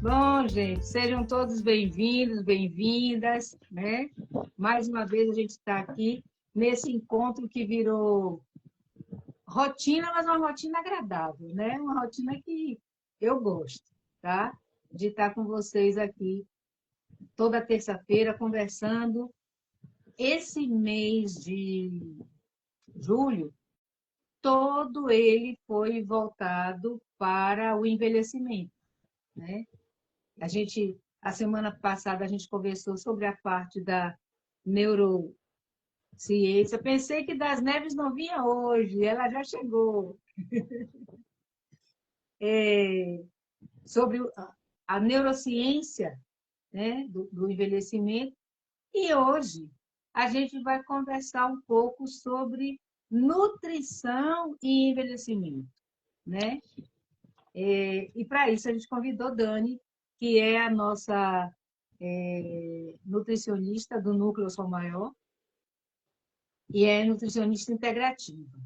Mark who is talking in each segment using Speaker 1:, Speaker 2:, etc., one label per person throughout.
Speaker 1: Bom, gente, sejam todos bem-vindos, bem-vindas, né? Mais uma vez a gente está aqui nesse encontro que virou rotina, mas uma rotina agradável, né? Uma rotina que eu gosto, tá? De estar com vocês aqui toda terça-feira conversando. Esse mês de julho, todo ele foi voltado para o envelhecimento, né? A semana passada, a gente conversou sobre a parte da neurociência. Pensei que das Neves não vinha hoje, ela já chegou. Sobre a neurociência, né, do envelhecimento. E hoje a gente vai conversar um pouco sobre nutrição e envelhecimento, né? E para isso a gente convidou Dani, que é a nossa nutricionista do Núcleo Sou Maior e é nutricionista integrativa.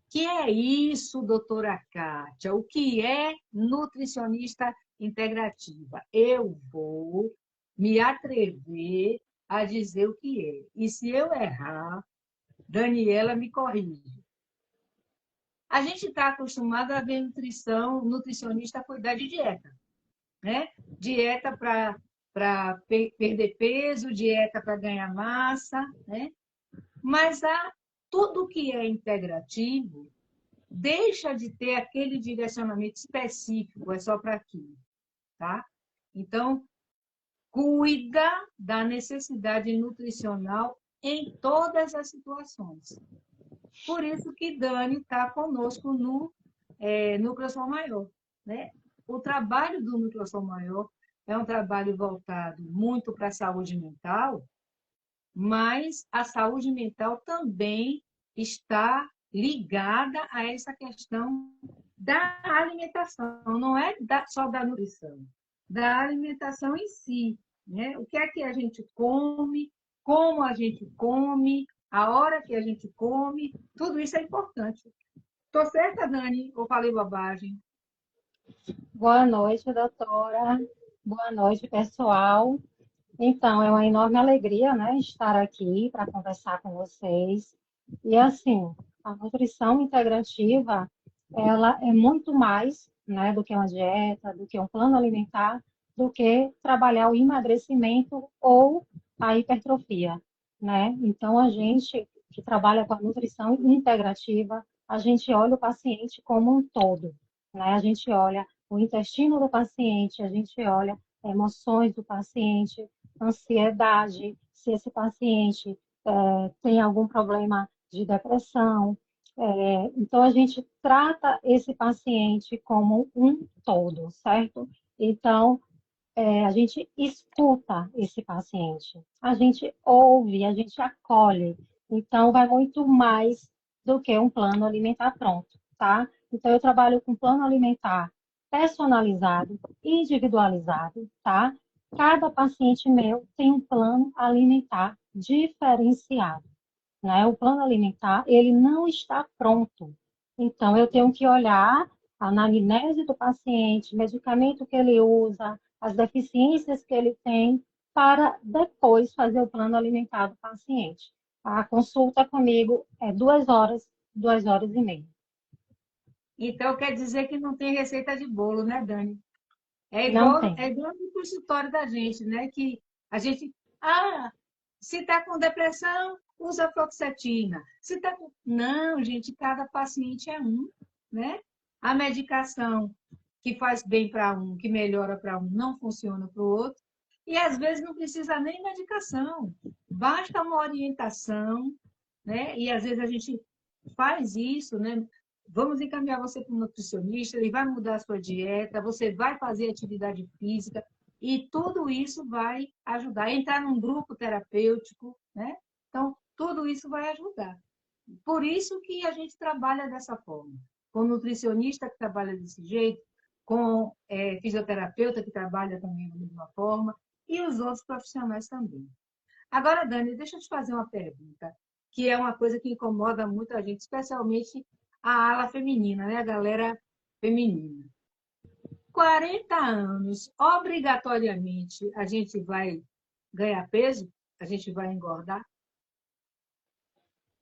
Speaker 1: Que é isso, doutora Kátia? O que é nutricionista integrativa? Eu vou me atrever a dizer o que é. E se eu errar, Daniela me corrige. A gente está acostumado a ver nutricionista cuidar de dieta, né? Dieta para perder peso, dieta para ganhar massa, né? Mas tudo que é integrativo deixa de ter aquele direcionamento específico, é só para aquilo, tá? Então, cuida da necessidade nutricional em todas as situações. Por isso que Dani está conosco no Núcleo Sou Maior, né? O trabalho do Núcleo Sou Maior é um trabalho voltado muito para a saúde mental, mas a saúde mental também está ligada a essa questão da alimentação, não é só da nutrição, da alimentação em si, né? O que é que a gente come, como a gente come, a hora que a gente come, tudo isso é importante. Estou certa, Dani? Ou falei bobagem?
Speaker 2: Boa noite, doutora. Boa noite, pessoal. Então, é uma enorme alegria, né, estar aqui para conversar com vocês. E assim, a nutrição integrativa, ela é muito mais, né, do que uma dieta, do que um plano alimentar, do que trabalhar o emagrecimento ou a hipertrofia, né? Então, a gente que trabalha com a nutrição integrativa, a gente olha o paciente como um todo, né? A gente olha o intestino do paciente, a gente olha emoções do paciente, ansiedade, se esse paciente tem algum problema de depressão. Então, a gente trata esse paciente como um todo, certo? Então, a gente escuta esse paciente, a gente ouve, a gente acolhe. Então, vai muito mais do que um plano alimentar pronto, tá? Então, eu trabalho com plano alimentar personalizado, individualizado, tá? Cada paciente meu tem um plano alimentar diferenciado, né? O plano alimentar, ele não está pronto. Então, eu tenho que olhar a anamnese do paciente, medicamento que ele usa, as deficiências que ele tem, para depois fazer o plano alimentar do paciente. A consulta comigo é 2 horas, 2 horas e meia.
Speaker 1: Então, quer dizer que não tem receita de bolo, né, Dani? É
Speaker 2: Não
Speaker 1: igual,
Speaker 2: tem.
Speaker 1: é igual no consultório da gente, né? Que a gente, se está com depressão, usa fluoxetina. Se tá com... Não, gente, cada paciente é um, né? A medicação que faz bem para um, que melhora para um, não funciona para o outro. E às vezes não precisa nem medicação, basta uma orientação, né? E às vezes a gente faz isso, né? Vamos encaminhar você para um nutricionista, ele vai mudar a sua dieta, você vai fazer atividade física, e tudo isso vai ajudar. Entrar num grupo terapêutico, né? Então, tudo isso vai ajudar. Por isso que a gente trabalha dessa forma. Com nutricionista que trabalha desse jeito, com fisioterapeuta que trabalha também da mesma forma, e os outros profissionais também. Agora, Dani, deixa eu te fazer uma pergunta, que é uma coisa que incomoda muito a gente, especialmente a ala feminina, né? A galera feminina. 40 anos, obrigatoriamente, a gente vai ganhar peso? A gente vai engordar?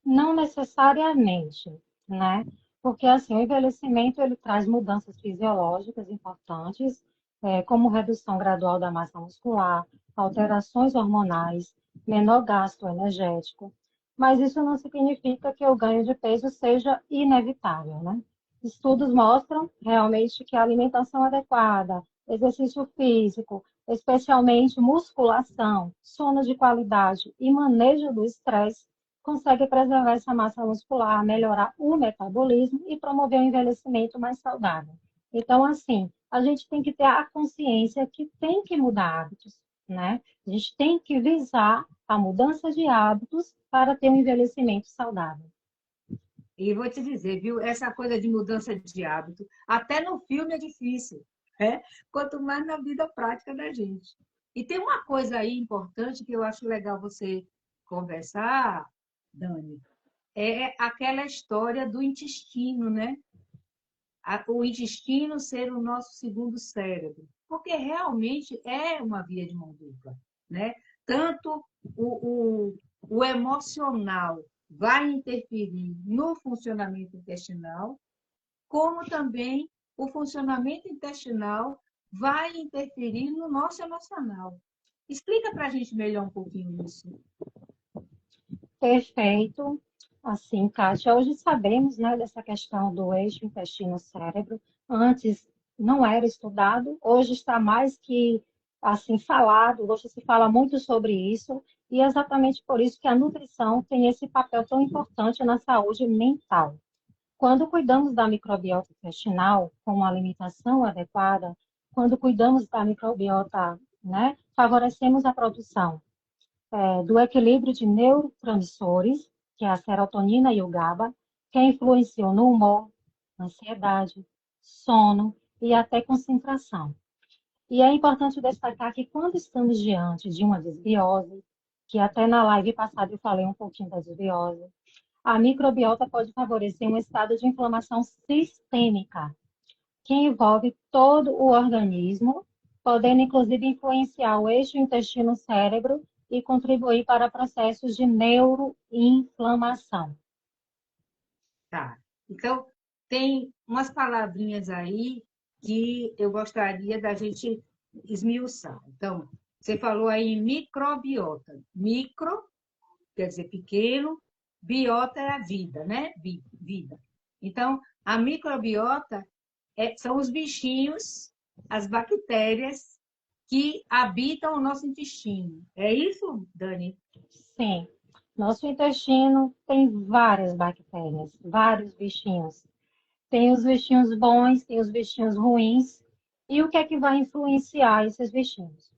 Speaker 2: Não necessariamente, né? Porque assim, o envelhecimento ele traz mudanças fisiológicas importantes, como redução gradual da massa muscular, alterações hormonais, menor gasto energético. Mas isso não significa que o ganho de peso seja inevitável, né? Estudos mostram realmente que a alimentação adequada, exercício físico, especialmente musculação, sono de qualidade e manejo do estresse consegue preservar essa massa muscular, melhorar o metabolismo e promover um envelhecimento mais saudável. Então, assim, a gente tem que ter a consciência que tem que mudar hábitos, né? A gente tem que visar a mudança de hábitos para ter um envelhecimento saudável.
Speaker 1: E vou te dizer, viu? Essa coisa de mudança de hábito, até no filme é difícil, né? Quanto mais na vida prática da gente. E tem uma coisa aí importante que eu acho legal você conversar, Dani, é aquela história do intestino, né? O intestino ser o nosso segundo cérebro, porque realmente é uma via de mão dupla, né? Tanto o emocional vai interferir no funcionamento intestinal, como também o funcionamento intestinal vai interferir no nosso emocional. Explica para a gente melhor um pouquinho isso.
Speaker 2: Perfeito. Assim, Kátia, hoje sabemos, né, dessa questão do eixo intestino-cérebro. Antes não era estudado, hoje está mais que assim falado, hoje se fala muito sobre isso, e é exatamente por isso que a nutrição tem esse papel tão importante na saúde mental. Quando cuidamos da microbiota intestinal com uma alimentação adequada, quando cuidamos da microbiota, né, favorecemos a produção do equilíbrio de neurotransmissores, que é a serotonina e o GABA, que influenciam no humor, ansiedade, sono e até concentração. E é importante destacar que quando estamos diante de uma desbiose, que até na live passada eu falei um pouquinho da desbiose, a microbiota pode favorecer um estado de inflamação sistêmica, que envolve todo o organismo, podendo inclusive influenciar o eixo intestino-cérebro e contribuir para processos de neuroinflamação.
Speaker 1: Tá. Então, tem umas palavrinhas aí que eu gostaria da gente esmiuçar. Então, você falou aí em microbiota. Micro quer dizer pequeno, biota é a vida, né? Vida. Então, a microbiota são os bichinhos, as bactérias que habitam o nosso intestino. É isso, Dani?
Speaker 2: Sim, nosso intestino tem várias bactérias, vários bichinhos. Tem os bichinhos bons, tem os bichinhos ruins. E o que é que vai influenciar esses bichinhos?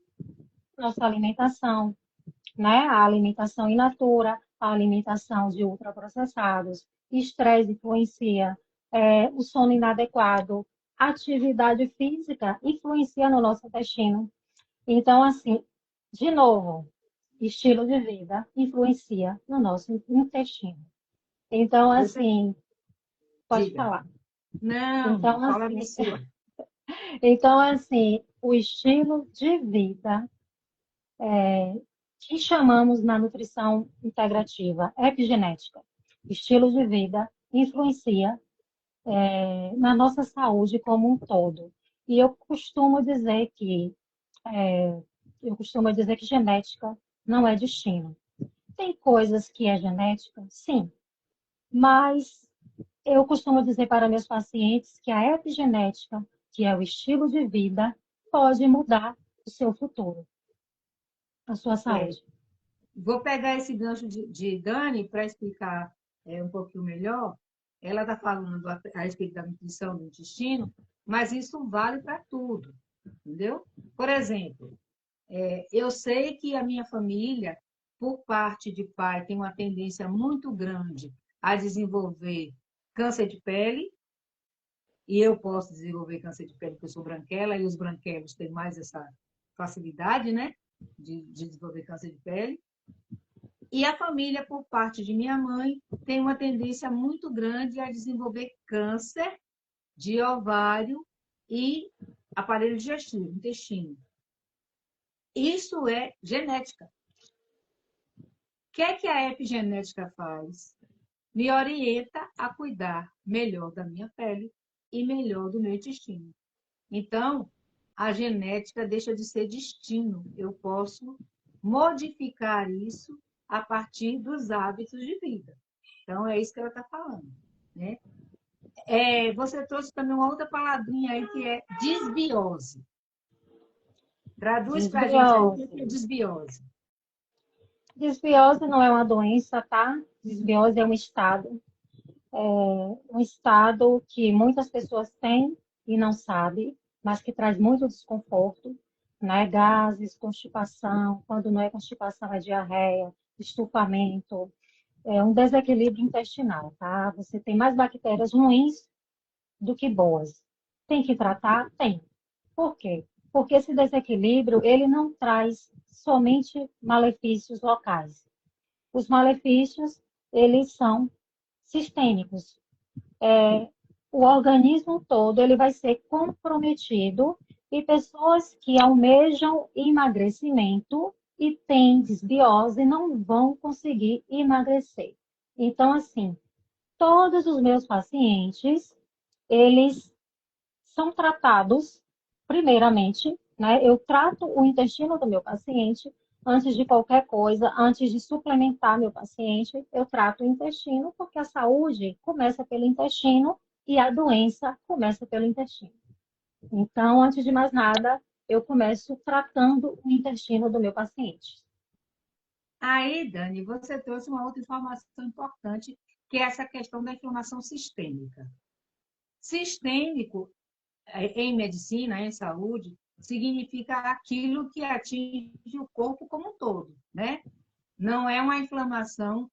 Speaker 2: Nossa alimentação, né? A alimentação in natura, a alimentação de ultraprocessados, estresse influencia, o sono inadequado, atividade física influencia no nosso intestino. Então, assim, de novo, estilo de vida influencia no nosso intestino. Então,
Speaker 1: Você
Speaker 2: assim, pode
Speaker 1: diga.
Speaker 2: falar.
Speaker 1: Não, a
Speaker 2: Então,
Speaker 1: palavra é
Speaker 2: assim,
Speaker 1: sua.
Speaker 2: o estilo de vida que chamamos na nutrição integrativa epigenética, estilo de vida, influencia na nossa saúde como um todo. E eu costumo dizer que genética não é destino. Tem coisas que é genética, sim, mas eu costumo dizer para meus pacientes que a epigenética, que é o estilo de vida, pode mudar o seu futuro, a sua
Speaker 1: É,
Speaker 2: saúde.
Speaker 1: vou pegar esse gancho de Dani para explicar um pouquinho melhor. Ela está falando a respeito da nutrição do intestino, mas isso vale para tudo, entendeu? Por exemplo, eu sei que a minha família, por parte de pai, tem uma tendência muito grande a desenvolver câncer de pele, e eu posso desenvolver câncer de pele porque eu sou branquela, e os branquelos têm mais essa facilidade, né, de desenvolver câncer de pele. E a família, por parte de minha mãe, tem uma tendência muito grande a desenvolver câncer de ovário e aparelho digestivo, intestino. Isso é genética. O que é que a epigenética faz? Me orienta a cuidar melhor da minha pele e melhor do meu intestino. Então, a genética deixa de ser destino. Eu posso modificar isso a partir dos hábitos de vida. Então, é isso que ela está falando, né? Você trouxe também uma outra palavrinha aí que é desbiose. Traduz para a gente aí o que é
Speaker 2: Desbiose.
Speaker 1: desbiose.
Speaker 2: Desbiose não é uma doença, tá? Desbiose é um estado que muitas pessoas têm e não sabem, mas que traz muito desconforto, né? Gases, constipação, quando não é constipação é diarreia, estufamento, é um desequilíbrio intestinal, tá? Você tem mais bactérias ruins do que boas. Tem que tratar? Tem. Por quê? Porque esse desequilíbrio, ele não traz somente malefícios locais. Os malefícios, eles são sistêmicos. O organismo todo, ele vai ser comprometido e pessoas que almejam emagrecimento e têm desbiose não vão conseguir emagrecer. Então, assim, todos os meus pacientes, eles são tratados, primeiramente, né? Eu trato o intestino do meu paciente antes de qualquer coisa, antes de suplementar meu paciente, eu trato o intestino, porque a saúde começa pelo intestino e a doença começa pelo intestino. Então, antes de mais nada, eu começo tratando o intestino do meu paciente.
Speaker 1: Aí, Dani, você trouxe uma outra informação importante, que é essa questão da inflamação sistêmica. Sistêmico, em medicina, em saúde, significa aquilo que atinge o corpo como um todo, né? Não é uma inflamação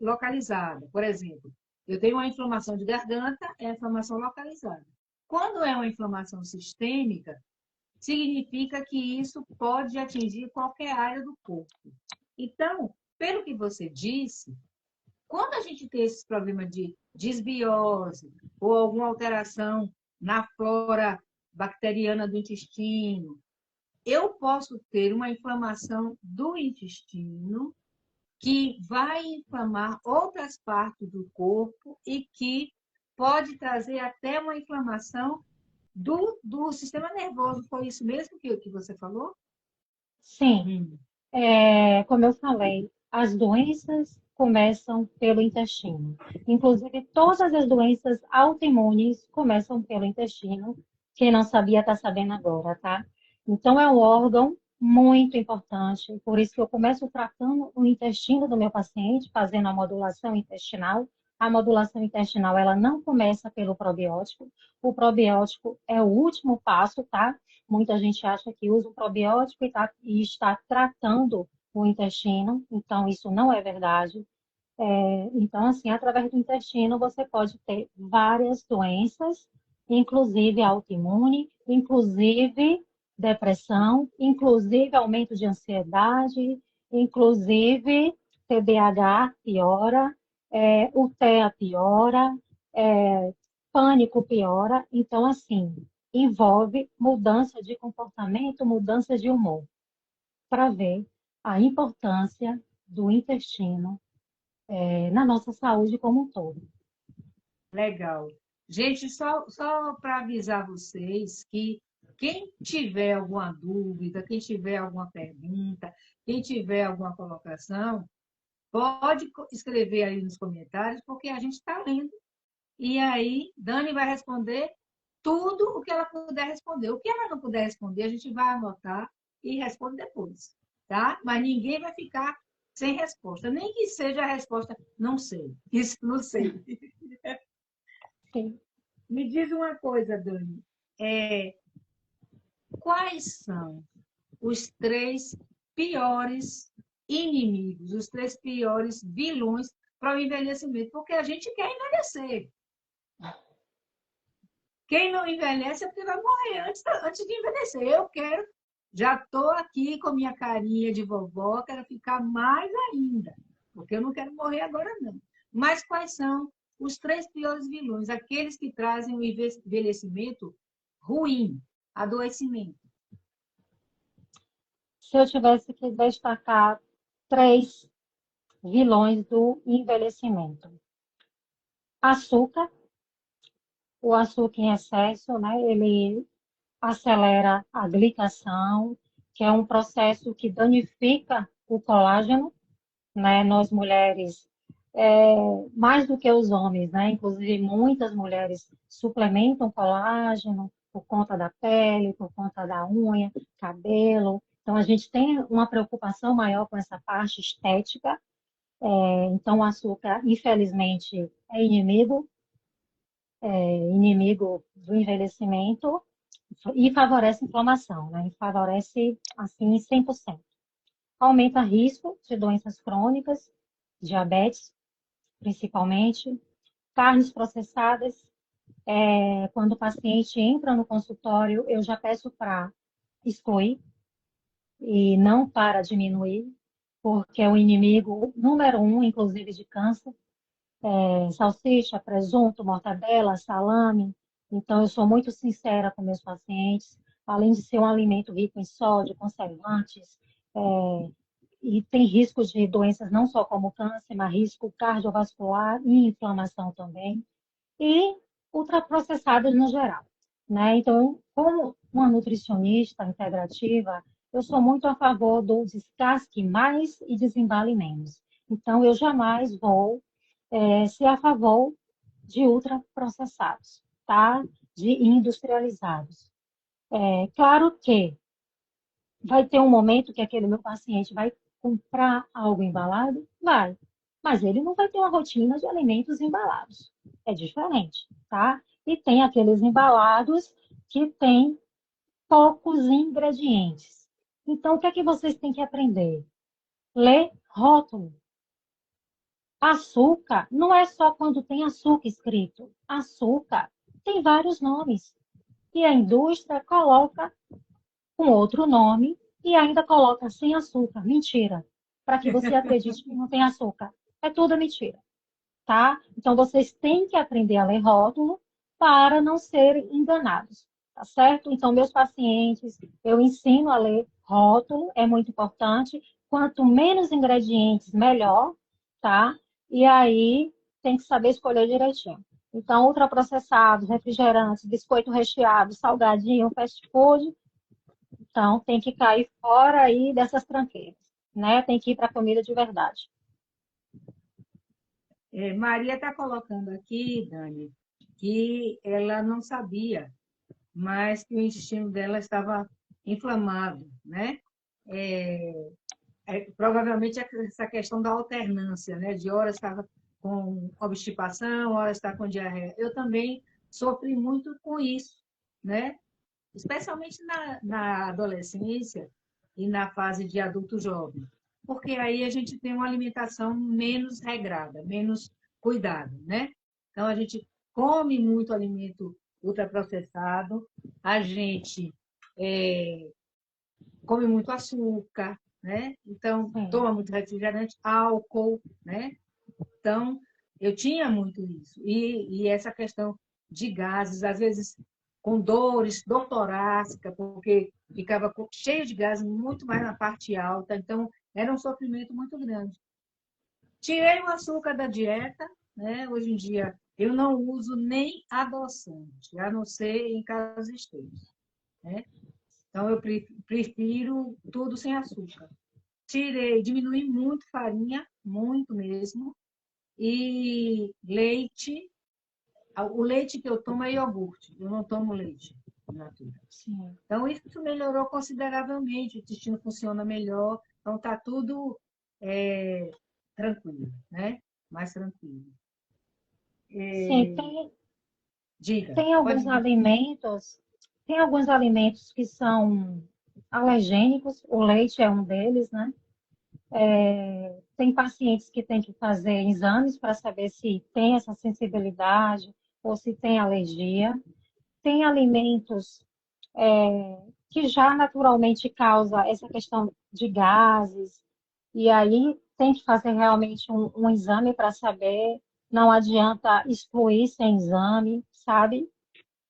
Speaker 1: localizada. Por exemplo, eu tenho uma inflamação de garganta, é inflamação localizada. Quando é uma inflamação sistêmica, significa que isso pode atingir qualquer área do corpo. Então, pelo que você disse, quando a gente tem esse problema de desbiose ou alguma alteração na flora bacteriana do intestino, eu posso ter uma inflamação do intestino que vai inflamar outras partes do corpo e que pode trazer até uma inflamação do sistema nervoso. Foi isso mesmo que você falou?
Speaker 2: Sim,
Speaker 1: Hum.
Speaker 2: como eu falei, as doenças começam pelo intestino. Inclusive, todas as doenças autoimunes começam pelo intestino. Quem não sabia está sabendo agora, tá? Então, é um órgão muito importante. Por isso que eu começo tratando o intestino do meu paciente, fazendo a modulação intestinal. A modulação intestinal, ela não começa pelo probiótico. O probiótico é o último passo, tá? Muita gente acha que usa o probiótico e está tratando o intestino, então isso não é verdade. Então, assim, através do intestino você pode ter várias doenças, inclusive autoimune, inclusive depressão, inclusive aumento de ansiedade, inclusive TDAH piora, o TEA piora, pânico piora. Então, assim, envolve mudança de comportamento, mudança de humor, para ver a importância do intestino na nossa saúde como um todo.
Speaker 1: Legal. Gente, só para avisar vocês que quem tiver alguma dúvida, quem tiver alguma pergunta, quem tiver alguma colocação, pode escrever aí nos comentários, porque a gente está lendo. E aí, Dani vai responder tudo o que ela puder responder. O que ela não puder responder, a gente vai anotar e responde depois, tá? Mas ninguém vai ficar sem resposta, nem que seja a resposta não sei. Isso não sei.
Speaker 2: Sim.
Speaker 1: Me diz uma coisa, Dani. É, quais são os três piores inimigos, os três piores vilões para o envelhecimento? Porque a gente quer envelhecer. Quem não envelhece é porque vai morrer antes de envelhecer. Eu quero, já estou aqui com minha carinha de vovó, quero ficar mais ainda, porque eu não quero morrer agora, não. Mas quais são os três piores vilões? Aqueles que trazem o envelhecimento ruim, adoecimento.
Speaker 2: Se eu tivesse que destacar 3 vilões do envelhecimento. Açúcar, o açúcar em excesso, né? Ele acelera a glicação, que é um processo que danifica o colágeno, né? Nós mulheres, é, mais do que os homens, né? Inclusive, muitas mulheres suplementam colágeno por conta da pele, por conta da unha, cabelo. Então, a gente tem uma preocupação maior com essa parte estética. Então, o açúcar, infelizmente, é inimigo do envelhecimento e favorece a inflamação, né? Favorece, assim, 100%. Aumenta risco de doenças crônicas, diabetes, principalmente, carnes processadas. Quando o paciente entra no consultório, eu já peço para excluir e não para diminuir, porque é o inimigo número um, inclusive, de câncer. Salsicha, presunto, mortadela, salame. Então, eu sou muito sincera com meus pacientes. Além de ser um alimento rico em sódio, conservantes, e tem risco de doenças não só como câncer, mas risco cardiovascular e inflamação também. E ultraprocessados no geral, né? Então, como uma nutricionista integrativa, eu sou muito a favor do descasque mais e desembale menos. Então, eu jamais vou ser a favor de ultraprocessados, tá? De industrializados. Claro que vai ter um momento que aquele meu paciente vai comprar algo embalado? Vai. Mas ele não vai ter uma rotina de alimentos embalados. É diferente, tá? E tem aqueles embalados que têm poucos ingredientes. Então, o que é que vocês têm que aprender? Ler rótulo. Açúcar não é só quando tem açúcar escrito. Açúcar tem vários nomes. E a indústria coloca com outro nome e ainda coloca sem açúcar. Mentira. Para que você acredite que não tem açúcar. É tudo mentira, tá? Então, vocês têm que aprender a ler rótulo para não serem enganados, tá certo? Então, meus pacientes, eu ensino a ler rótulo, é muito importante. Quanto menos ingredientes, melhor, tá? E aí, tem que saber escolher direitinho. Então, ultraprocessados, refrigerantes, biscoito recheado, salgadinho, fast food, então, tem que cair fora aí dessas tranqueiras, né? Tem que ir para a comida de verdade.
Speaker 1: Maria está colocando aqui, Dani, que ela não sabia, mas que o intestino dela estava inflamado, né? Provavelmente essa questão da alternância, né? De horas estava com obstipação, horas está com diarreia. Eu também sofri muito com isso, né? Especialmente na adolescência e na fase de adulto jovem, porque aí a gente tem uma alimentação menos regrada, menos cuidada, né? Então, a gente come muito alimento ultraprocessado, a gente come muito açúcar, né? Então,
Speaker 2: Sim,
Speaker 1: toma muito refrigerante, álcool, né? Então, eu tinha muito isso. E essa questão de gases, às vezes com dores, dor torácica, porque ficava cheio de gases, muito mais na parte alta. Então, era um sofrimento muito grande. Tirei o açúcar da dieta, né? Hoje em dia, eu não uso nem adoçante, a não ser em casos extremos, né? Então, eu prefiro tudo sem açúcar. Diminui muito farinha, muito mesmo, e leite. O leite que eu tomo é iogurte, eu não tomo leite in natura.
Speaker 2: sim.
Speaker 1: Então, isso melhorou consideravelmente, o intestino funciona melhor, então está tudo é, tranquilo, né? Mais tranquilo.
Speaker 2: Sim,
Speaker 1: É, diga,
Speaker 2: tem
Speaker 1: pode
Speaker 2: alguns
Speaker 1: dizer.
Speaker 2: alimentos, tem alguns alimentos que são alergênicos, o leite é um deles, né? Tem pacientes que têm que fazer exames para saber se tem essa sensibilidade ou se tem alergia. Tem alimentos que já naturalmente causa essa questão de gases, e aí tem que fazer realmente um exame para saber, não adianta excluir sem exame, sabe?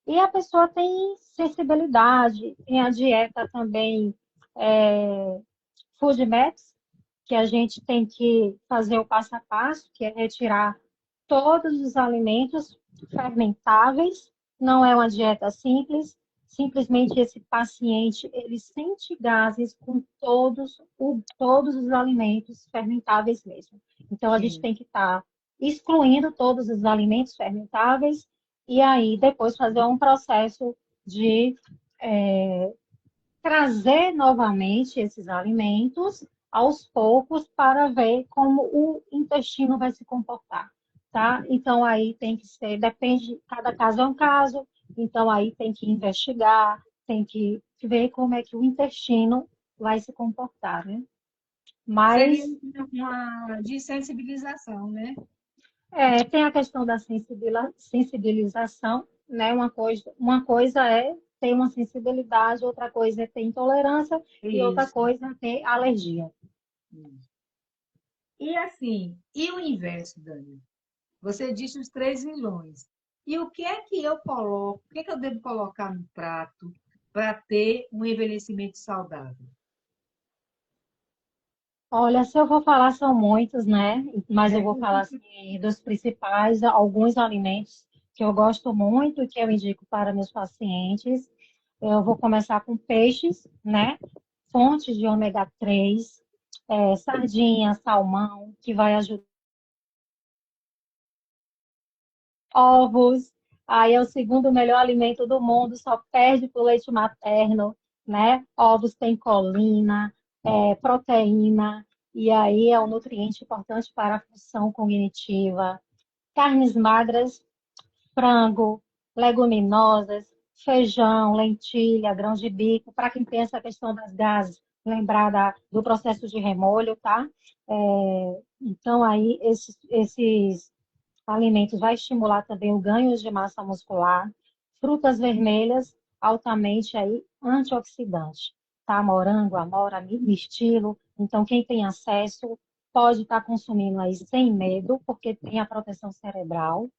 Speaker 2: E a pessoa tem sensibilidade, tem a dieta também, é, Food Maps, que a gente tem que fazer o passo a passo, que é retirar todos os alimentos fermentáveis. Não é uma dieta simples, simplesmente esse paciente ele sente gases com todos os alimentos fermentáveis mesmo. Então a gente
Speaker 1: Sim.
Speaker 2: tem que estar excluindo todos os alimentos fermentáveis e aí depois fazer um processo de é, trazer novamente esses alimentos aos poucos para ver como o intestino vai se comportar, tá? Então aí tem que ser, depende, cada caso é um caso, então aí tem que investigar, tem que ver como é que o intestino vai se comportar, né?
Speaker 1: Seria
Speaker 2: Mas
Speaker 1: uma desensibilização, né?
Speaker 2: tem a questão da sensibilização, né? Uma coisa é ter uma sensibilidade, outra coisa é ter intolerância e outra
Speaker 1: Isso.
Speaker 2: coisa é ter alergia.
Speaker 1: E assim, e o inverso, Dani? Você disse os 3 vilões. E o que é que eu coloco, o que é que eu devo colocar no prato para ter um envelhecimento saudável?
Speaker 2: Olha, se eu vou falar, são muitos, né? Mas eu
Speaker 1: É,
Speaker 2: vou falar assim, dos principais, alguns alimentos que eu gosto muito e que eu indico para meus pacientes. Eu vou começar com peixes, né? Fontes de ômega 3, sardinha, salmão, que vai ajudar. Ovos, aí é o segundo melhor alimento do mundo, só perde para o leite materno, né? Ovos têm colina, proteína, e aí é um nutriente importante para a função cognitiva. Carnes magras, frango, leguminosas, feijão, lentilha, grão de bico. Para quem tem essa questão das gases, lembrar do processo de remolho, tá? Então, aí, esses alimentos vai estimular também o ganho de massa muscular. Frutas vermelhas, altamente aí antioxidante, tá? Morango, amora, mirtilo. Então, quem tem acesso pode estar consumindo aí sem medo, porque tem a proteção cerebral.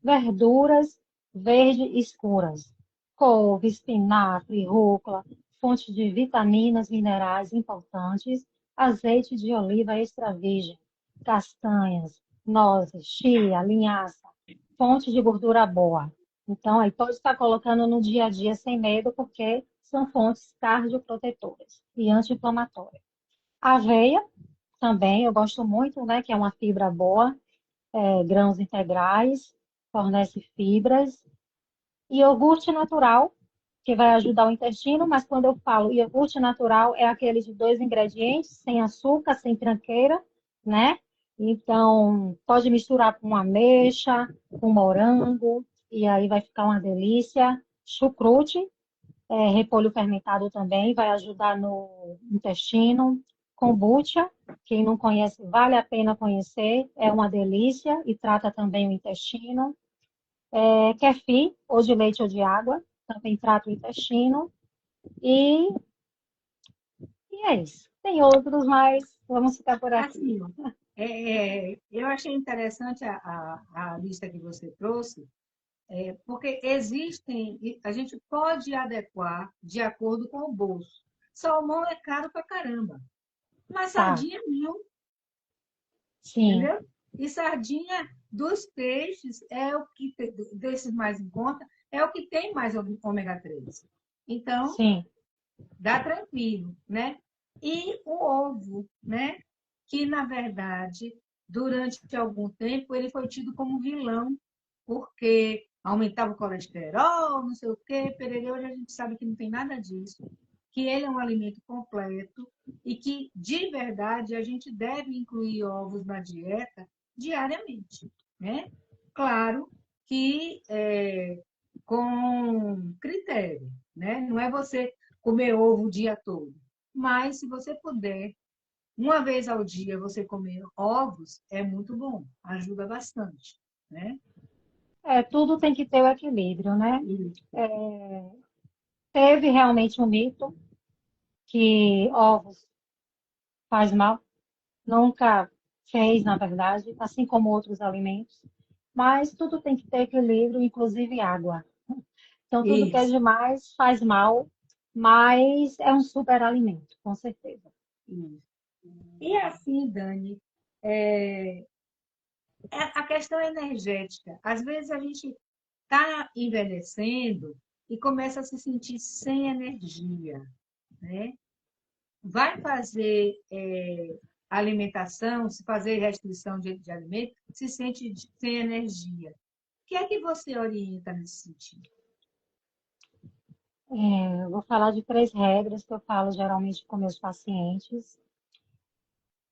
Speaker 2: Verduras verde escuras, couve, espinafre, rúcula, fonte de vitaminas, minerais importantes, azeite de oliva extra virgem, castanhas, nozes, chia, linhaça, fonte de gordura boa. Então, aí pode estar colocando no dia a dia sem medo, porque são fontes cardioprotetoras e anti-inflamatórias. Aveia, também, eu gosto muito, né, que é uma fibra boa, grãos integrais, fornece fibras. Iogurte natural, que vai ajudar o intestino, mas quando eu falo iogurte natural, é aquele de 2 ingredientes, sem açúcar, sem tranqueira, né? Então, pode misturar com ameixa, com morango, e aí vai ficar uma delícia. Chucrute, repolho fermentado também, vai ajudar no intestino. Kombucha, quem não conhece, vale a pena conhecer, é uma delícia e trata também o intestino. Kefir, ou de leite ou de água, também trata o intestino. E, e é isso. Tem outros, mas vamos ficar por aqui.
Speaker 1: assim, eu achei interessante a lista que você trouxe, porque existem, e a gente pode adequar de acordo com o bolso. Salmão é caro pra caramba, mas
Speaker 2: Tá,
Speaker 1: sardinha não,
Speaker 2: sim,
Speaker 1: entendeu? E sardinha dos peixes é o que, desses mais em conta, é o que tem mais ômega 3. Então,
Speaker 2: sim.
Speaker 1: dá tranquilo, né? E o ovo, né? Que, na verdade, durante algum tempo, ele foi tido como vilão, porque aumentava o colesterol, não sei o quê, pererê, hoje a gente sabe que não tem nada disso, que ele é um alimento completo e que, de verdade, a gente deve incluir ovos na dieta diariamente, né? Claro que com critério, né? Não é você comer ovo o dia todo, mas se você puder, uma vez ao dia você comer ovos, é muito bom, ajuda bastante, né?
Speaker 2: Tudo tem que ter o equilíbrio, né?
Speaker 1: Isso.
Speaker 2: Teve realmente um mito que ovos faz mal. Nunca fez, na verdade, assim como outros alimentos. Mas tudo tem que ter equilíbrio, inclusive água. Então, tudo que é
Speaker 1: Isso,
Speaker 2: demais faz mal, mas é um super alimento, com certeza.
Speaker 1: isso. E assim, Dani, é, a questão energética. Às vezes a gente está envelhecendo e começa a se sentir sem energia, né? Vai fazer alimentação, se fazer restrição de alimento, se sente sem energia. O que é que você orienta nesse sentido?
Speaker 2: Eu vou falar de 3 regras que eu falo geralmente com meus pacientes.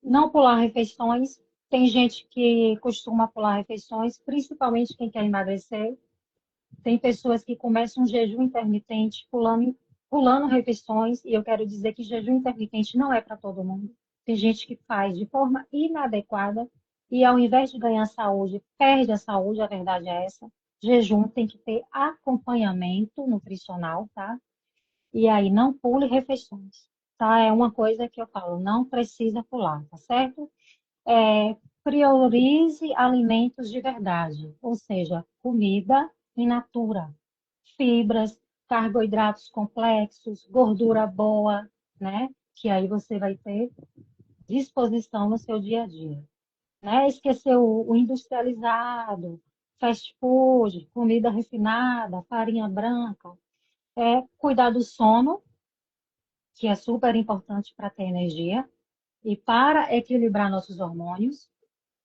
Speaker 2: Não pular refeições. Tem gente que costuma pular refeições, principalmente quem quer emagrecer. Tem pessoas que começam um jejum intermitente pulando refeições, e eu quero dizer que jejum intermitente não é para todo mundo. Tem gente que faz de forma inadequada e, ao invés de ganhar saúde, perde a saúde, a verdade é essa. Jejum tem que ter acompanhamento nutricional, tá? E aí, não pule refeições, tá? É uma coisa que eu falo, não precisa pular, tá certo? Priorize alimentos de verdade, ou seja, comida in natura, fibras, carboidratos complexos, gordura boa, né? Que aí você vai ter disposição no seu dia a dia, né? Esquecer o industrializado, fast food, comida refinada, farinha branca, cuidar do sono, que é super importante para ter energia e para equilibrar nossos hormônios.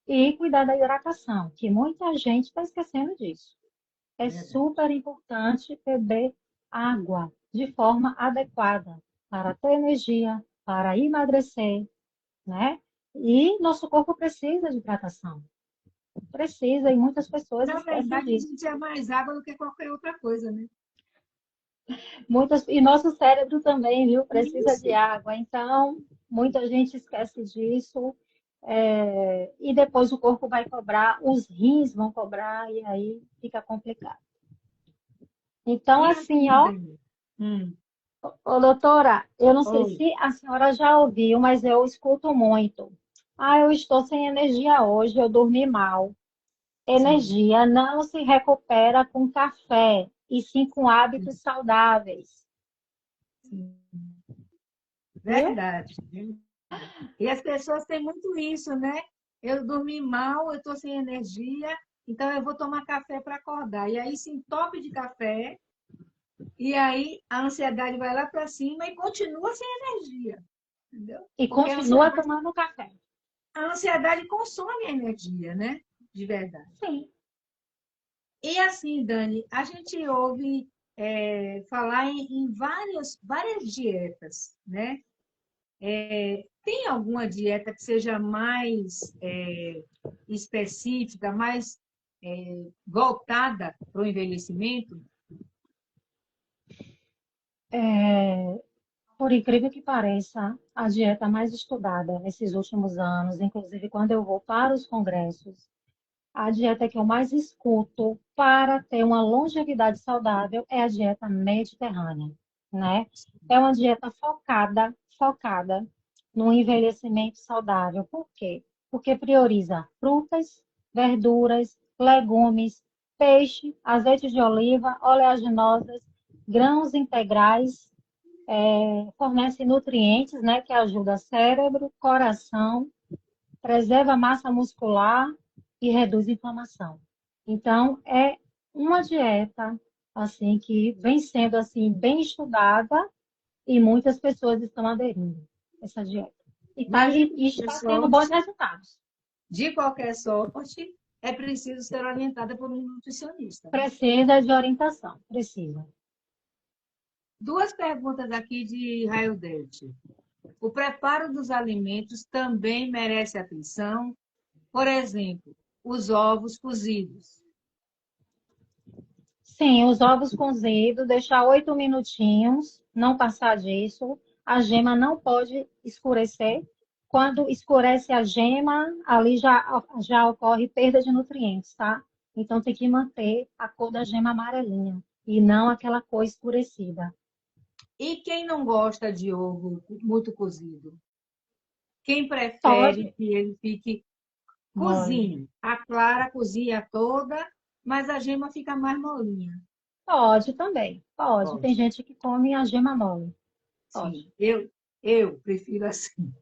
Speaker 2: E cuidar da hidratação, que muita gente está esquecendo disso. É
Speaker 1: Verdade.
Speaker 2: super importante beber água de forma adequada para ter energia, para emagrecer, né? E nosso corpo precisa de hidratação. Precisa, e muitas pessoas
Speaker 1: Na
Speaker 2: esquecem
Speaker 1: verdade, a
Speaker 2: disso.
Speaker 1: gente é mais água do que qualquer outra coisa, né?
Speaker 2: E nosso cérebro também, viu? Precisa de
Speaker 1: Isso.
Speaker 2: água. Então, muita gente esquece disso. E depois o corpo vai cobrar, os rins vão cobrar, e aí fica complicado. Então,
Speaker 1: E
Speaker 2: assim,
Speaker 1: assim,
Speaker 2: ó,
Speaker 1: Dani? Hum,
Speaker 2: doutora, eu não sei
Speaker 1: oi.
Speaker 2: se a senhora já ouviu, mas eu escuto muito. Ah, eu estou sem energia hoje, eu dormi mal.
Speaker 1: Sim,
Speaker 2: Energia não se recupera com café, e sim com hábitos saudáveis,
Speaker 1: sim.
Speaker 2: viu?
Speaker 1: Verdade. E as pessoas têm muito isso, né? Eu dormi mal, eu estou sem energia, então eu vou tomar café para acordar. E aí se entope de café, e aí a ansiedade vai lá para cima e continua sem energia, entendeu?
Speaker 2: E
Speaker 1: Porque
Speaker 2: continua tomando café.
Speaker 1: a ansiedade consome a energia, né? De verdade.
Speaker 2: Sim.
Speaker 1: E assim, Dani, a gente ouve falar em várias dietas, né? Tem alguma dieta que seja mais específica, mais voltada para o envelhecimento?
Speaker 2: Por incrível que pareça, a dieta mais estudada nesses últimos anos, inclusive quando eu vou para os congressos, a dieta que eu mais escuto para ter uma longevidade saudável é a dieta mediterrânea, né? É uma dieta focada no envelhecimento saudável. Por quê? Porque prioriza frutas, verduras, legumes, peixe, azeite de oliva, oleaginosas, grãos integrais, fornece nutrientes, né, que ajuda cérebro, coração, preserva a massa muscular e reduz a inflamação. Então, é uma dieta assim que vem sendo assim bem estudada e muitas pessoas estão aderindo a essa dieta.
Speaker 1: Mas,
Speaker 2: E está tendo bons resultados.
Speaker 1: de qualquer sorte, é preciso ser orientada por um nutricionista, né?
Speaker 2: Precisa de orientação, precisa.
Speaker 1: Duas perguntas aqui de Raio Dete. O preparo dos alimentos também merece atenção. Por exemplo, os ovos cozidos.
Speaker 2: Sim, os ovos cozidos, deixar 8 minutinhos, não passar disso. A gema não pode escurecer. Quando escurece a gema, ali já ocorre perda de nutrientes, tá? Então tem que manter a cor da gema amarelinha e não aquela cor escurecida.
Speaker 1: E quem não gosta de ovo muito cozido? Quem prefere
Speaker 2: Pode,
Speaker 1: que ele fique
Speaker 2: mole.
Speaker 1: cozinho? A clara cozinha toda, mas a gema fica mais molinha.
Speaker 2: Pode também, pode. Tem
Speaker 1: Pode.
Speaker 2: gente que come a gema mole. Pode,
Speaker 1: Sim, eu prefiro assim.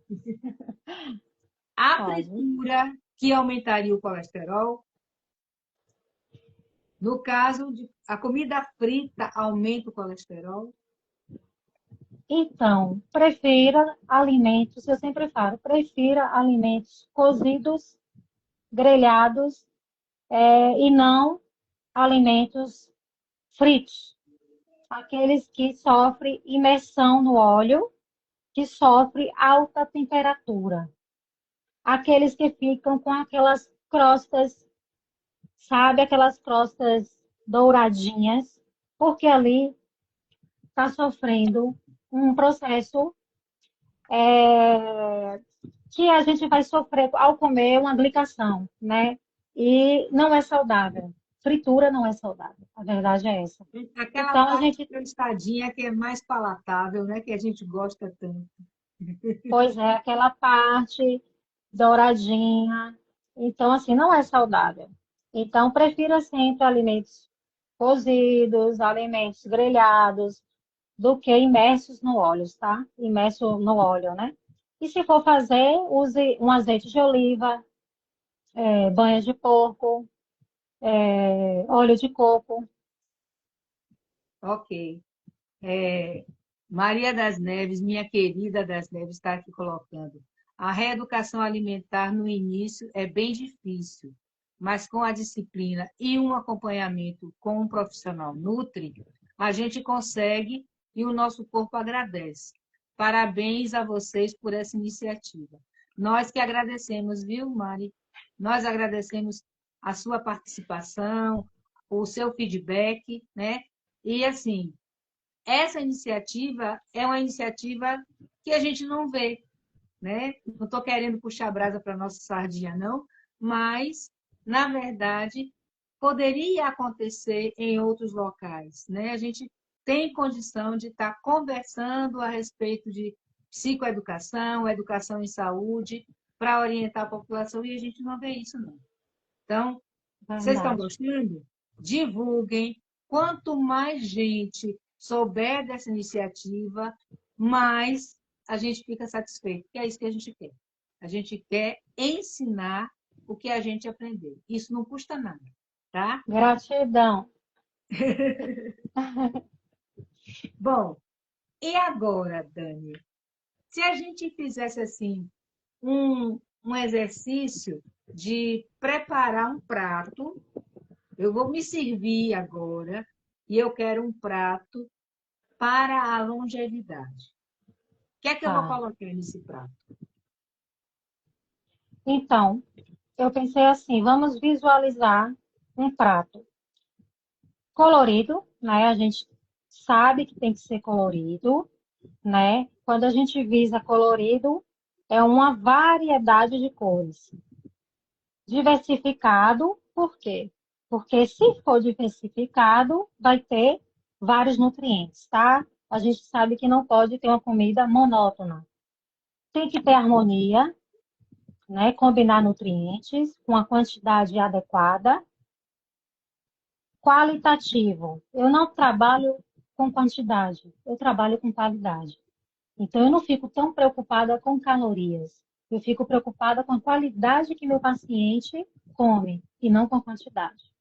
Speaker 1: A
Speaker 2: pode.
Speaker 1: fritura que aumentaria o colesterol. No caso de a comida frita aumenta o colesterol.
Speaker 2: Então, prefira alimentos, eu sempre falo, prefira alimentos cozidos, grelhados, e não alimentos fritos. Aqueles que sofrem imersão no óleo, que sofrem alta temperatura. Aqueles que ficam com aquelas crostas, sabe, aquelas crostas douradinhas, porque ali está sofrendo um processo que a gente vai sofrer ao comer uma glicação, né? E não é saudável. Fritura não é saudável. A verdade é essa.
Speaker 1: Aquela
Speaker 2: Então, a
Speaker 1: parte
Speaker 2: gente,
Speaker 1: tostadinha que é mais palatável, né? Que a gente gosta tanto.
Speaker 2: pois é, aquela parte douradinha. Então, assim, não é saudável. Então, prefira sempre alimentos cozidos, alimentos grelhados, do que imersos no óleo, tá? Imerso no óleo, né? E se for fazer, use um azeite de oliva, banha de porco, óleo de coco.
Speaker 1: Ok. É, Maria das Neves, minha querida das Neves, está aqui colocando. A reeducação alimentar no início é bem difícil, mas com a disciplina e um acompanhamento com um profissional nutri, a gente consegue e o nosso corpo agradece. Parabéns a vocês por essa iniciativa. Nós que agradecemos, viu, Mari? Nós agradecemos a sua participação, o seu feedback, né? E assim, essa iniciativa é uma iniciativa que a gente não vê, né? Não estou querendo puxar brasa para a nossa sardinha, não, mas, na verdade, poderia acontecer em outros locais, né? A gente tem condição de estar conversando a respeito de psicoeducação, educação em saúde, para orientar a população, e a gente não vê isso, não. Então, vocês estão
Speaker 2: Verdade.
Speaker 1: gostando? Divulguem. Quanto mais gente souber dessa iniciativa, mais a gente fica satisfeito, que é isso que a gente quer. A gente quer ensinar o que a gente aprendeu. Isso não custa nada, tá?
Speaker 2: Gratidão.
Speaker 1: Bom, e agora, Dani? Se a gente fizesse assim um exercício de preparar um prato, eu vou me servir agora e eu quero um prato para a longevidade. O que é que eu vou
Speaker 2: Tá.
Speaker 1: colocar nesse prato?
Speaker 2: Então, eu pensei assim, vamos visualizar um prato colorido, né? A gente sabe que tem que ser colorido, né? Quando a gente visa colorido, é uma variedade de cores. Diversificado, por quê? Porque se for diversificado, vai ter vários nutrientes, tá? A gente sabe que não pode ter uma comida monótona. Tem que ter harmonia, né? Combinar nutrientes com a quantidade adequada. Qualitativo. Eu não trabalho com quantidade, eu trabalho com qualidade. Então, eu não fico tão preocupada com calorias. Eu fico preocupada com a qualidade que meu paciente come e não com a quantidade.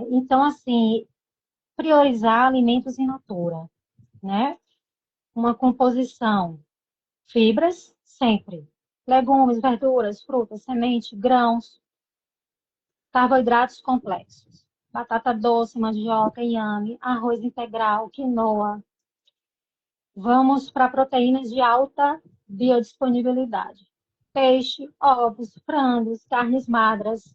Speaker 2: Então, assim, priorizar alimentos in natura, né? Uma composição, fibras, sempre. Legumes, verduras, frutas, semente, grãos, carboidratos complexos. Batata doce, mandioca, inhame, arroz integral, quinoa. Vamos para proteínas de alta biodisponibilidade. Peixe, ovos, frangos, carnes magras.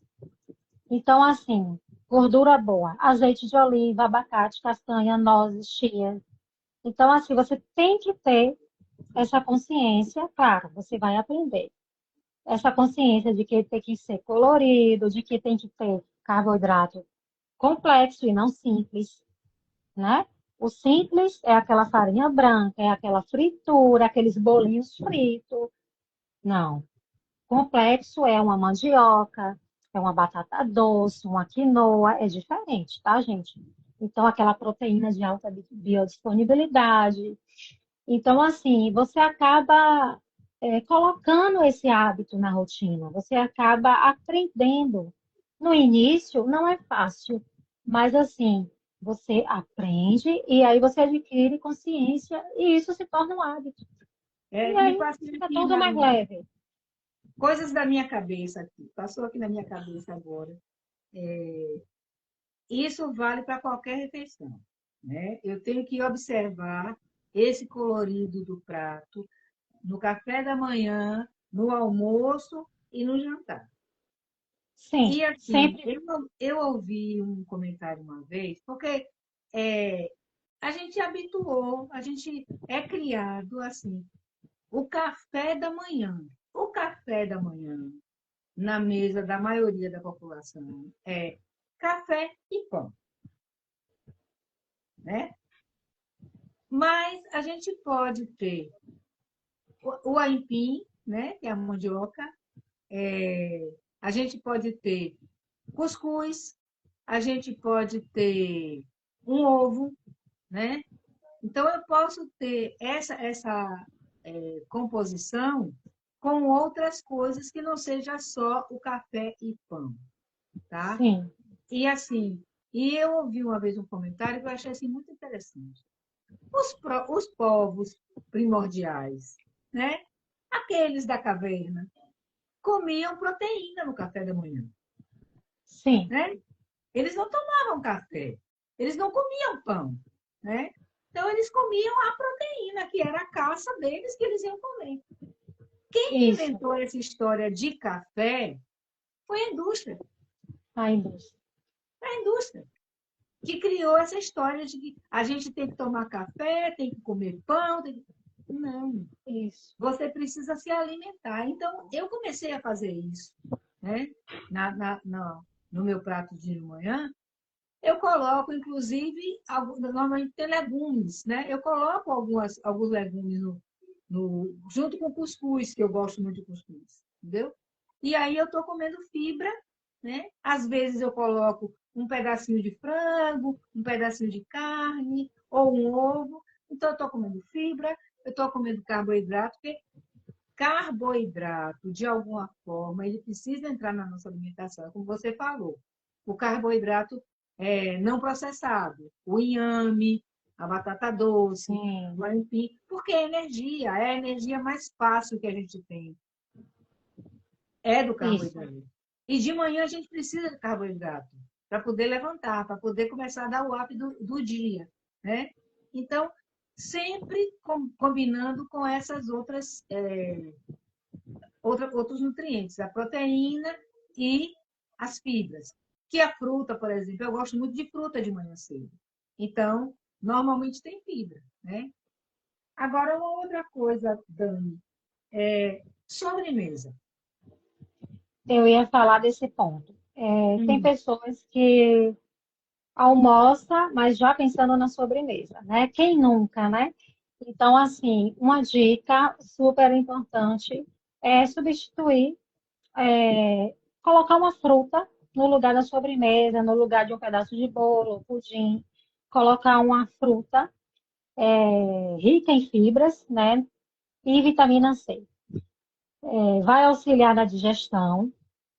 Speaker 2: Então, assim, gordura boa, azeite de oliva, abacate, castanha, nozes, chia. Então, assim, você tem que ter essa consciência, claro, você vai aprender. Essa consciência de que tem que ser colorido, de que tem que ter carboidrato complexo e não simples, né? O simples é aquela farinha branca, é aquela fritura, aqueles bolinhos fritos. Não. Complexo é uma mandioca, é uma batata doce, uma quinoa, é diferente, tá, gente? Então, aquela proteína de alta biodisponibilidade. Então, assim, você acaba colocando esse hábito na rotina, você acaba aprendendo. No início, não é fácil, mas assim, você aprende e aí você adquire consciência e isso se torna um hábito. E
Speaker 1: Me
Speaker 2: aí
Speaker 1: passou
Speaker 2: fica
Speaker 1: aqui
Speaker 2: tudo mais leve.
Speaker 1: coisas da minha cabeça aqui, passou aqui na minha cabeça agora. Isso vale para qualquer refeição, né? Eu tenho que observar esse colorido do prato no café da manhã, no almoço e no jantar.
Speaker 2: Sim,
Speaker 1: E assim,
Speaker 2: sempre
Speaker 1: eu ouvi um comentário uma vez, porque é, a gente habituou, a gente é criado assim, o café da manhã. O café da manhã, na mesa da maioria da população, é café e pão, né? Mas a gente pode ter o aipim, né, que é a mandioca, a gente pode ter cuscuz, a gente pode ter um ovo, né? Então, eu posso ter essa composição com outras coisas que não seja só o café e pão, tá?
Speaker 2: sim,
Speaker 1: E assim, e eu ouvi uma vez um comentário que eu achei assim, muito interessante. Os povos primordiais, né? Aqueles da caverna, comiam proteína no café da manhã,
Speaker 2: sim,
Speaker 1: né? Eles não tomavam café, eles não comiam pão, né? Então, eles comiam a proteína, que era a caça deles que eles iam comer. Quem
Speaker 2: isso,
Speaker 1: inventou essa história de café foi a indústria.
Speaker 2: a indústria.
Speaker 1: A indústria que criou essa história de que a gente tem que tomar café, tem que comer pão. Não,
Speaker 2: Isso,
Speaker 1: você precisa se alimentar. Então, eu comecei a fazer isso, né? No meu prato de manhã, eu coloco, inclusive, normalmente tem legumes, né? Eu coloco alguns legumes junto com cuscuz, que eu gosto muito de cuscuz, entendeu? E aí eu estou comendo fibra, né? Às vezes eu coloco um pedacinho de frango, um pedacinho de carne ou um ovo. Então, eu estou comendo fibra, eu estou comendo carboidrato, porque carboidrato, de alguma forma, ele precisa entrar na nossa alimentação, como você falou. O carboidrato não processado, o inhame, a batata doce, o
Speaker 2: sim,
Speaker 1: aipim, porque é a energia mais fácil que a gente tem, é do
Speaker 2: isso,
Speaker 1: carboidrato. E de manhã a gente precisa de carboidrato para poder levantar, para poder começar a dar o up do dia, né? Então, sempre combinando com essas outros nutrientes, a proteína e as fibras. Que a fruta, por exemplo, eu gosto muito de fruta de manhã cedo. Então, normalmente tem fibra, né? Agora, uma outra coisa, Dani, sobremesa.
Speaker 2: eu ia falar desse ponto. Tem
Speaker 1: Hum,
Speaker 2: pessoas que almoçam, mas já pensando na sobremesa, né? Quem nunca, né? Então, assim, uma dica super importante é substituir, colocar uma fruta no lugar da sobremesa, no lugar de um pedaço de bolo, pudim, colocar uma fruta rica em fibras, né? E vitamina C. Vai auxiliar na digestão,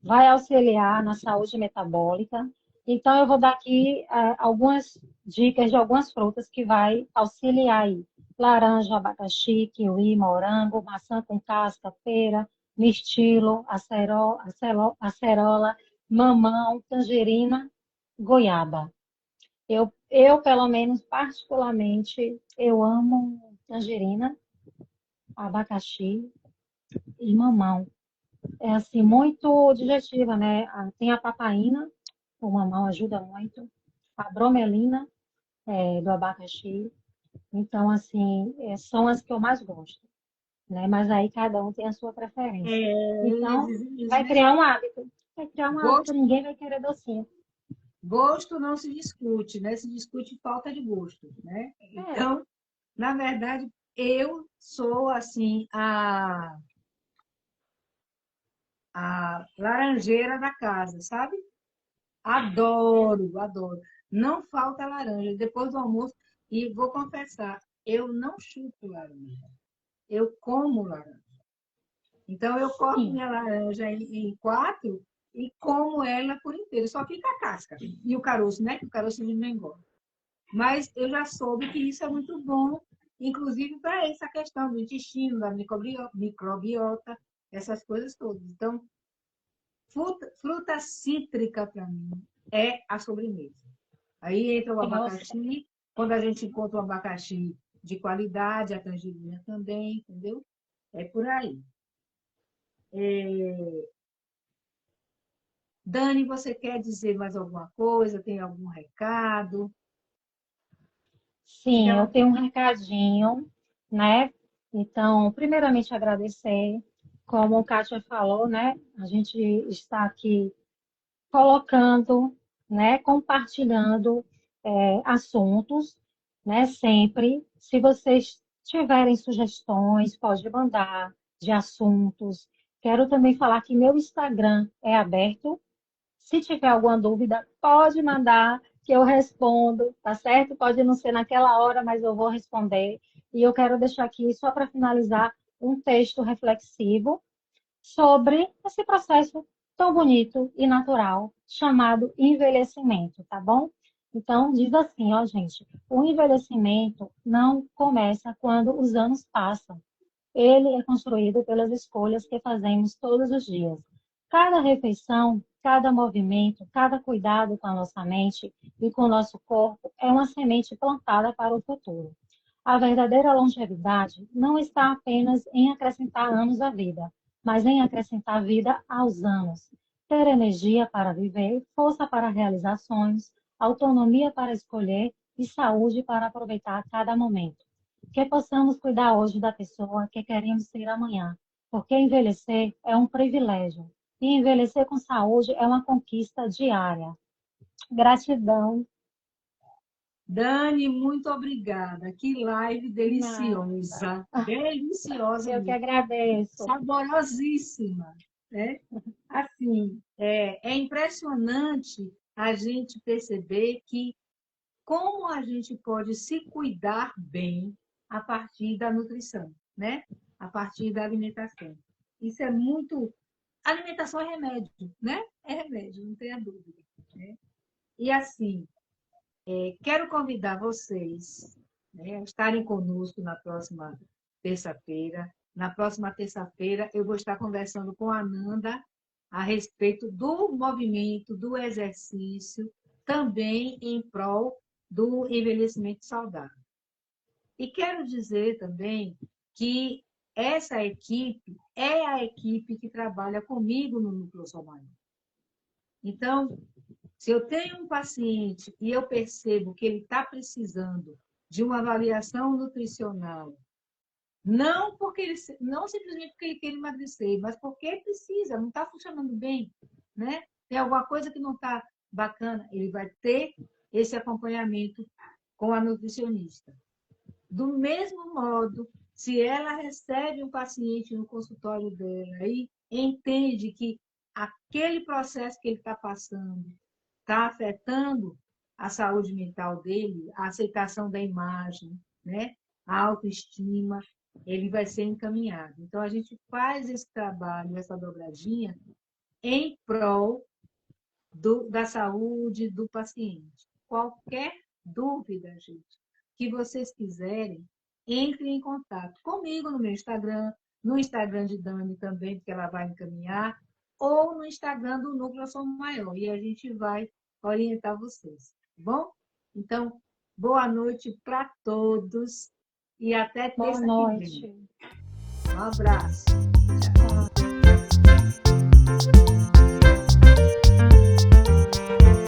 Speaker 2: vai auxiliar na saúde metabólica. Então, eu vou dar aqui algumas dicas de algumas frutas que vai auxiliar aí. Laranja, abacaxi, kiwi, morango, maçã com casca, pera, mirtilo, acerola, mamão, tangerina, goiaba. Pelo menos, particularmente, eu amo tangerina, abacaxi e mamão. É assim, muito digestiva, né? Tem a papaina, o mamão ajuda muito, a bromelina, do abacaxi. Então, assim, são as que eu mais gosto, né? Mas aí cada um tem a sua preferência.
Speaker 1: eu ia
Speaker 2: Então,
Speaker 1: dizer isso,
Speaker 2: vai
Speaker 1: né?
Speaker 2: criar um hábito. Vai criar um hábito,
Speaker 1: Gosto,
Speaker 2: ninguém vai querer docinho.
Speaker 1: gosto não se discute, né? Se discute falta de gosto, né?
Speaker 2: É,
Speaker 1: Então, na verdade, eu sou assim a laranjeira da casa, sabe? Adoro, adoro. Não falta laranja. Depois do almoço, e vou confessar, eu não chupo laranja. Eu como laranja. Então, eu corto
Speaker 2: Sim,
Speaker 1: minha laranja em quatro e como ela por inteiro. Só fica a casca. E o caroço, né? O caroço ele não engorda. Mas eu já soube que isso é muito bom, inclusive para essa questão do intestino, da microbiota, essas coisas todas. Então, fruta cítrica, para mim, é a sobremesa. Aí entra o
Speaker 2: eu
Speaker 1: abacaxi, quando a gente encontra um abacaxi de qualidade, a tangerina também, entendeu? É por aí. Dani, você quer dizer mais alguma coisa? Tem algum recado? Fique à
Speaker 2: Sim, eu
Speaker 1: vontade.
Speaker 2: tenho um recadinho, né? Então, primeiramente agradecer, como o Kátia falou, né? A gente está aqui colocando, né? Compartilhando assuntos, né? Sempre. Se vocês tiverem sugestões, pode mandar de assuntos. Quero também falar que meu Instagram é aberto. Se tiver alguma dúvida, pode mandar que eu respondo, tá certo? Pode não ser naquela hora, mas eu vou responder. E eu quero deixar aqui, só para finalizar, um texto reflexivo sobre esse processo tão bonito e natural chamado envelhecimento, tá bom? Então, diz assim, ó, gente, o envelhecimento não começa quando os anos passam. Ele é construído pelas escolhas que fazemos todos os dias. Cada refeição, cada movimento, cada cuidado com a nossa mente e com o nosso corpo é uma semente plantada para o futuro. A verdadeira longevidade não está apenas em acrescentar anos à vida, mas em acrescentar vida aos anos. Ter energia para viver, força para realizar sonhos, autonomia para escolher e saúde para aproveitar cada momento. Que possamos cuidar hoje da pessoa que queremos ser amanhã, porque envelhecer é um privilégio e envelhecer com saúde é uma conquista diária. Gratidão.
Speaker 1: Dani, muito obrigada. Que live
Speaker 2: Nada.
Speaker 1: deliciosa. Deliciosa
Speaker 2: Eu que
Speaker 1: mesmo.
Speaker 2: agradeço.
Speaker 1: Saborosíssima. Né? Assim, é impressionante a gente perceber que como a gente pode se cuidar bem a partir da nutrição, né? A partir da alimentação. Isso é muito. Alimentação é remédio, né? É remédio, não tenha dúvida. Né? E assim, quero convidar vocês, né, a estarem conosco na próxima terça-feira. Na próxima terça-feira, eu vou estar conversando com a Nanda a respeito do movimento, do exercício, também em prol do envelhecimento saudável. E quero dizer também que essa equipe é a equipe que trabalha comigo no Núcleo Somália. Então, se eu tenho um paciente e eu percebo que ele está precisando de uma avaliação nutricional, não simplesmente porque ele quer emagrecer, mas porque ele precisa, não está funcionando bem, né? Tem alguma coisa que não está bacana, ele vai ter esse acompanhamento com a nutricionista. Do mesmo modo, se ela recebe um paciente no consultório dela e entende que aquele processo que ele está passando está afetando a saúde mental dele, a aceitação da imagem, né? A autoestima, ele vai ser encaminhado. Então, a gente faz esse trabalho, essa dobradinha, em prol da saúde do paciente. Qualquer dúvida, gente, que vocês quiserem, entrem em contato comigo no meu Instagram, no Instagram de Dani também, porque ela vai encaminhar, ou no Instagram do Núcleo Ação Maior, e a gente vai orientar vocês, tá bom? Então, boa noite para todos e até
Speaker 2: Boa
Speaker 1: terça que vem.
Speaker 2: noite.
Speaker 1: Um abraço.
Speaker 2: Tchau.